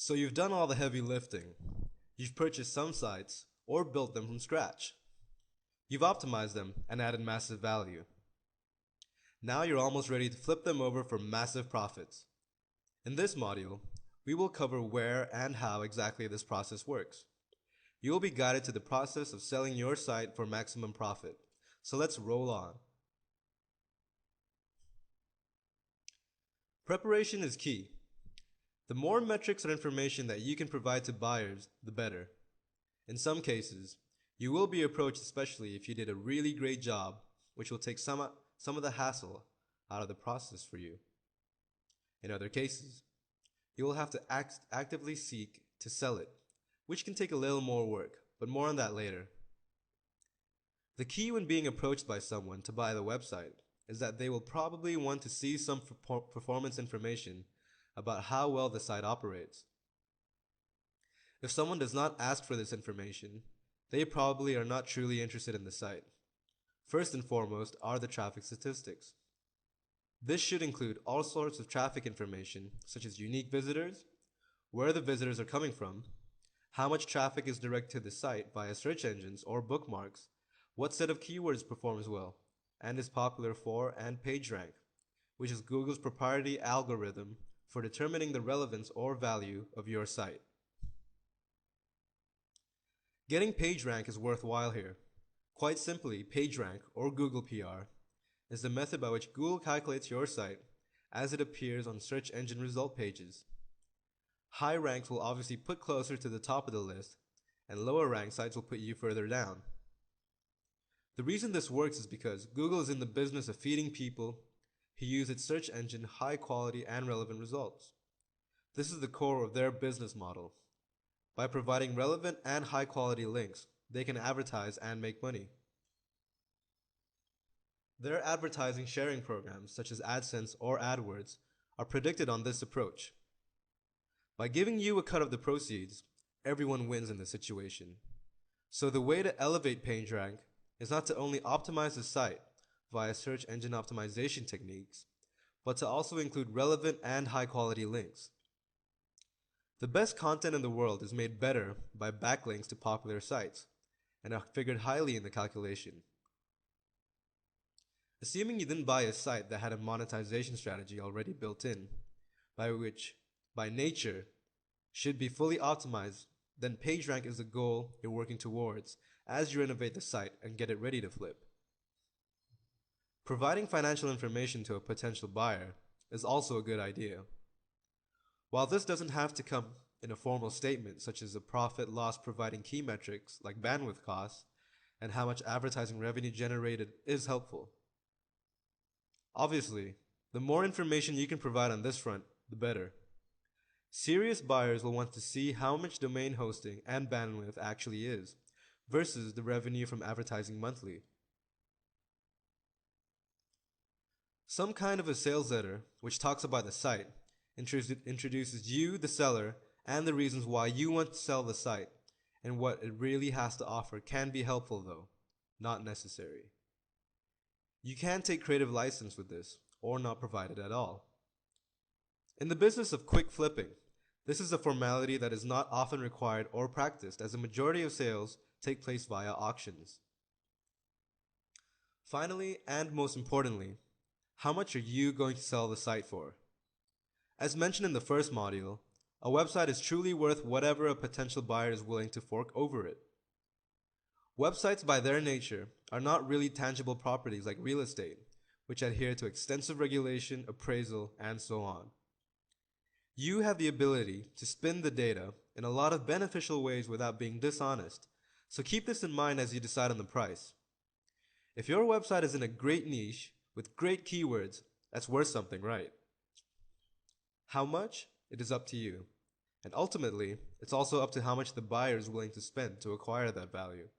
So you've done all the heavy lifting. You've purchased some sites or built them from scratch. You've optimized them and added massive value. Now you're almost ready to flip them over for massive profits. In this module, we will cover where and how exactly this process works. You will be guided to the process of selling your site for maximum profit. So let's roll on. Preparation is key. The more metrics or information that you can provide to buyers, the better. In some cases, you will be approached, especially if you did a really great job, which will take some of the hassle out of the process for you. In other cases, you will have to actively seek to sell it, which can take a little more work, but more on that later. The key when being approached by someone to buy the website is that they will probably want to see some performance information about how well the site operates. If someone does not ask for this information, they probably are not truly interested in the site. First and foremost are the traffic statistics. This should include all sorts of traffic information, such as unique visitors, where the visitors are coming from, how much traffic is directed to the site via search engines or bookmarks, what set of keywords performs well, and is popular for, and PageRank, which is Google's proprietary algorithm for determining the relevance or value of your site. Getting PageRank is worthwhile here. Quite simply, PageRank, or Google PR, is the method by which Google calculates your site as it appears on search engine result pages. High ranks will obviously put closer to the top of the list, and lower ranked sites will put you further down. The reason this works is because Google is in the business of feeding people who use its search engine high quality and relevant results. This is the core of their business model. By providing relevant and high quality links, they can advertise and make money. Their advertising sharing programs, such as AdSense or AdWords, are predicted on this approach. By giving you a cut of the proceeds, everyone wins in this situation. So the way to elevate PageRank is not to only optimize the site via search engine optimization techniques, but to also include relevant and high quality links. The best content in the world is made better by backlinks to popular sites, and are figured highly in the calculation. Assuming you didn't buy a site that had a monetization strategy already built in, which, by nature, should be fully optimized, then PageRank is the goal you're working towards as you renovate the site and get it ready to flip. Providing financial information to a potential buyer is also a good idea. While this doesn't have to come in a formal statement such as a profit/loss providing key metrics like bandwidth costs and how much advertising revenue generated is helpful. Obviously, the more information you can provide on this front, the better. Serious buyers will want to see how much domain hosting and bandwidth actually is versus the revenue from advertising monthly. Some kind of a sales letter, which talks about the site, introduces you, the seller, and the reasons why you want to sell the site, and what it really has to offer can be helpful though, not necessary. You can take creative license with this, or not provide it at all. In the business of quick flipping, this is a formality that is not often required or practiced, as the majority of sales take place via auctions. Finally, and most importantly, how much are you going to sell the site for? As mentioned in the first module, a website is truly worth whatever a potential buyer is willing to fork over it. Websites by their nature are not really tangible properties like real estate, which adhere to extensive regulation, appraisal, and so on. You have the ability to spin the data in a lot of beneficial ways without being dishonest, so keep this in mind as you decide on the price. If your website is in a great niche with great keywords, that's worth something, right? How much? It is up to you. And ultimately, it's also up to how much the buyer is willing to spend to acquire that value.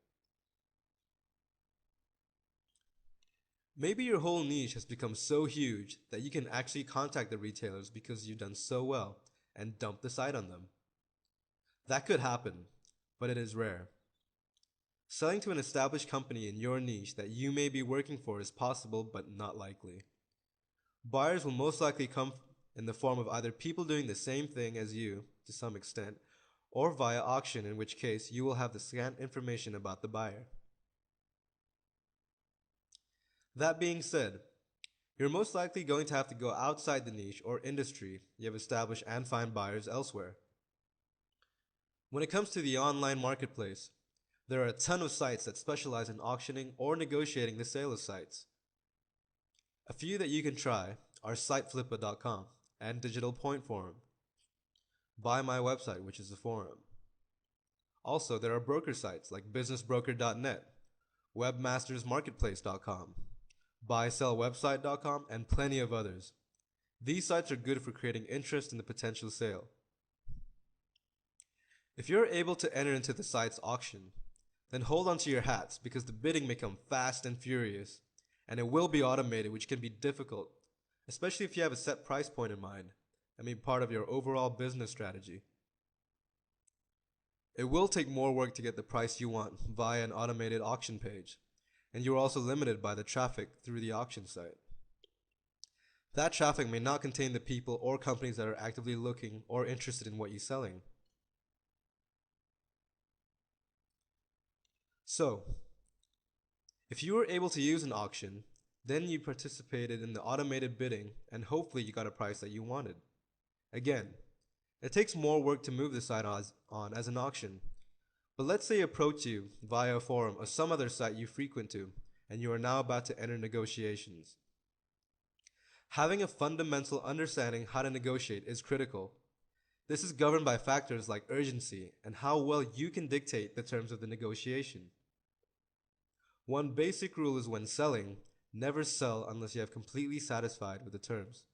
Maybe your whole niche has become so huge that you can actually contact the retailers because you've done so well and dump the site on them. That could happen, but it is rare. Selling to an established company in your niche that you may be working for is possible but not likely. Buyers will most likely come in the form of either people doing the same thing as you to some extent, or via auction, in which case you will have the scant information about the buyer. That being said, you're most likely going to have to go outside the niche or industry you have established and find buyers elsewhere. When it comes to the online marketplace, there are a ton of sites that specialize in auctioning or negotiating the sale of sites. A few that you can try are siteflipper.com and Digital Point Forum. Buy My Website, which is a forum. Also, there are broker sites like businessbroker.net, webmastersmarketplace.com, buysellwebsite.com, and plenty of others. These sites are good for creating interest in the potential sale. If you're able to enter into the site's auction, then hold on to your hats because the bidding may come fast and furious, and it will be automated, which can be difficult, especially if you have a set price point in mind and be part of your overall business strategy. It will take more work to get the price you want via an automated auction page, and you are also limited by the traffic through the auction site. That traffic may not contain the people or companies that are actively looking or interested in what you're selling. So, if you were able to use an auction, then you participated in the automated bidding and hopefully you got a price that you wanted. Again, it takes more work to move the site on as an auction, but let's say approach you via a forum or some other site you frequent to, and you are now about to enter negotiations. Having a fundamental understanding how to negotiate is critical. This is governed by factors like urgency and how well you can dictate the terms of the negotiation. One basic rule is when selling, never sell unless you are completely satisfied with the terms.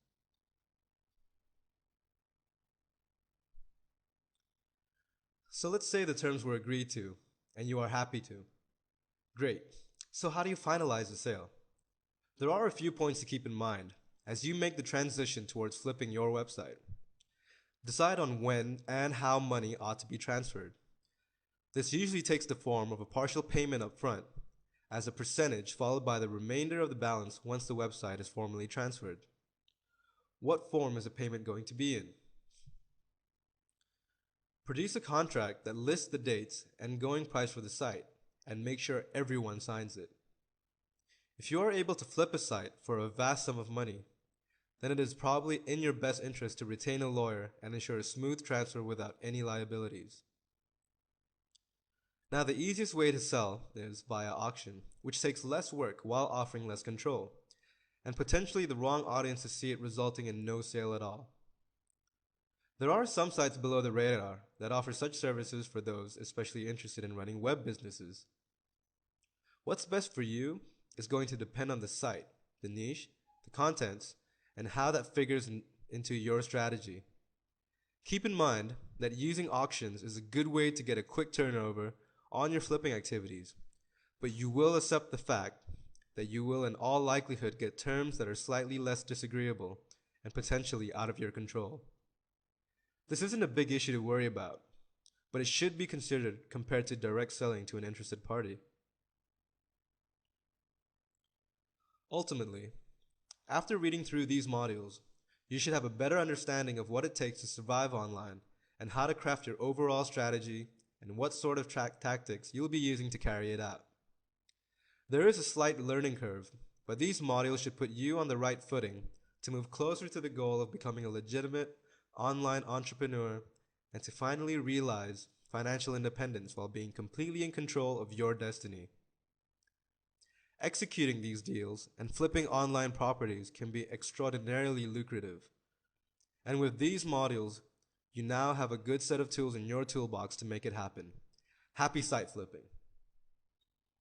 So let's say the terms were agreed to, and you are happy to. Great. So how do you finalize the sale? There are a few points to keep in mind as you make the transition towards flipping your website. Decide on when and how money ought to be transferred. This usually takes the form of a partial payment up front, as a percentage followed by the remainder of the balance once the website is formally transferred. What form is the payment going to be in? Produce a contract that lists the dates and going price for the site, and make sure everyone signs it. If you are able to flip a site for a vast sum of money, then it is probably in your best interest to retain a lawyer and ensure a smooth transfer without any liabilities. Now, the easiest way to sell is via auction, which takes less work while offering less control, and potentially the wrong audience to see it, resulting in no sale at all. There are some sites below the radar that offer such services for those especially interested in running web businesses. What's best for you is going to depend on the site, the niche, the contents, and how that figures into your strategy. Keep in mind that using auctions is a good way to get a quick turnover on your flipping activities, but you will accept the fact that you will in all likelihood get terms that are slightly less disagreeable and potentially out of your control. This isn't a big issue to worry about, but it should be considered compared to direct selling to an interested party. Ultimately, after reading through these modules, you should have a better understanding of what it takes to survive online and how to craft your overall strategy and what sort of tactics you'll be using to carry it out. There is a slight learning curve, but these modules should put you on the right footing to move closer to the goal of becoming a legitimate online entrepreneur and to finally realize financial independence while being completely in control of your destiny. Executing these deals and flipping online properties can be extraordinarily lucrative. And with these modules, you now have a good set of tools in your toolbox to make it happen. Happy site flipping!